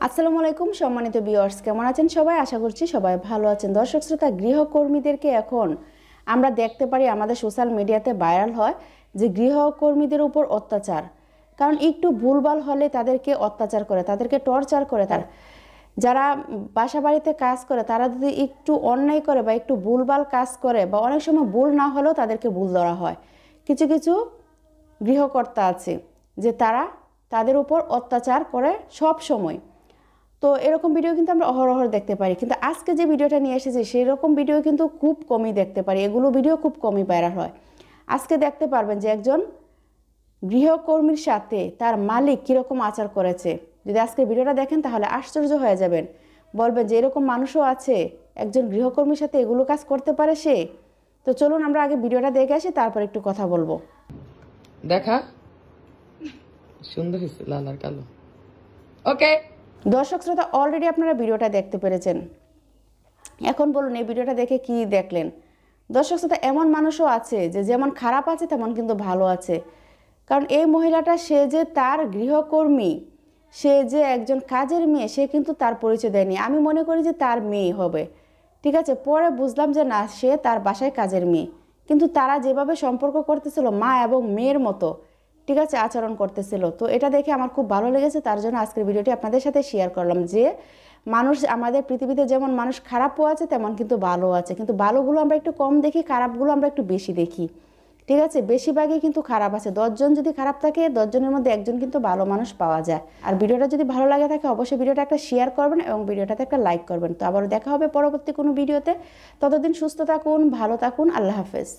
আসসালামু আলাইকুম সম্মানিত ভিউয়ার্স, কেমন আছেন সবাই? আশা করছি সবাই ভালো আছেন। দর্শক শ্রোতা, গৃহকর্মীদেরকে এখন আমরা দেখতে পারি আমাদের সোশ্যাল মিডিয়াতে ভাইরাল হয় যে গৃহকর্মীদের উপর অত্যাচার। কারণ একটু ভুলভাল হলে তাদেরকে অত্যাচার করে, তাদেরকে টর্চার করে। যারা বাসা বাড়িতে কাজ করে তারা যদি একটু অন্যায় করে বা একটু ভুলভাল কাজ করে বা অনেক সময় ভুল না হলেও তাদেরকে ভুল ধরা হয়। কিছু কিছু গৃহকর্তা আছে যে তারা তাদের উপর অত্যাচার করে সব সময়। তো এরকম ভিডিও কিন্তু আমরা অহরহ দেখতে পারি, কিন্তু আজকে যে ভিডিওটা নিয়ে এসেছি সেই রকম ভিডিও কিন্তু খুব কমই দেখতে পারি, এগুলো ভিডিও খুব কমই ভাইরাল হয়। আজকে দেখতে পারবেন যে একজন গৃহকর্মীর সাথে তার মালিক কীরকম আচার করেছে। যদি আজকে ভিডিওটা দেখেন তাহলে আশ্চর্য হয়ে যাবেন, বলবেন যে এরকম মানুষও আছে, একজন গৃহকর্মীর সাথে এগুলো কাজ করতে পারে সে। তো চলুন আমরা আগে ভিডিওটা দেখে আসি, তারপর একটু কথা বলবো। দেখা সুন্দর হয়েছে লাল আর কালো। ওকে দর্শক শ্রোতা, অলরেডি আপনারা ভিডিওটা দেখতে পেরেছেন। এখন বলুন এই ভিডিওটা দেখে কি দেখলেন? দর্শক শ্রোতা, এমন মানুষও আছে যে যেমন খারাপ আছে তেমন কিন্তু ভালো আছে। কারণ এই মহিলাটা, সে যে তার গৃহকর্মী, সে যে একজন কাজের মেয়ে, সে কিন্তু তার পরিচয় দেয়নি। আমি মনে করি যে তার মেয়ে হবে, ঠিক আছে। পরে বুঝলাম যে না, সে তার বাসায় কাজের মেয়ে। কিন্তু তারা যেভাবে সম্পর্ক করতেছিল মা এবং মেয়ের মতো, ঠিক আছে, আচরণ করতেছিল। তো এটা দেখে আমার খুব ভালো লেগেছে, তার জন্য আজকের ভিডিওটি আপনাদের সাথে শেয়ার করলাম যে মানুষ, আমাদের পৃথিবীতে যেমন মানুষ খারাপও আছে তেমন কিন্তু ভালো আছে, কিন্তু ভালোগুলো আমরা একটু কম দেখি, খারাপগুলো আমরা একটু বেশি দেখি, ঠিক আছে। বেশিরভাগই কিন্তু খারাপ আছে। 10 জন যদি খারাপ থাকে 10 জনের মধ্যে একজন কিন্তু ভালো মানুষ পাওয়া যায়। আর ভিডিওটা যদি ভালো লাগে থাকে অবশ্যই ভিডিওটা একটা শেয়ার করবেন এবং ভিডিওটাতে একটা লাইক করবেন। তো আবারও দেখা হবে পরবর্তী কোনো ভিডিওতে। ততদিন সুস্থ থাকুন, ভালো থাকুন, আল্লাহ হাফেজ।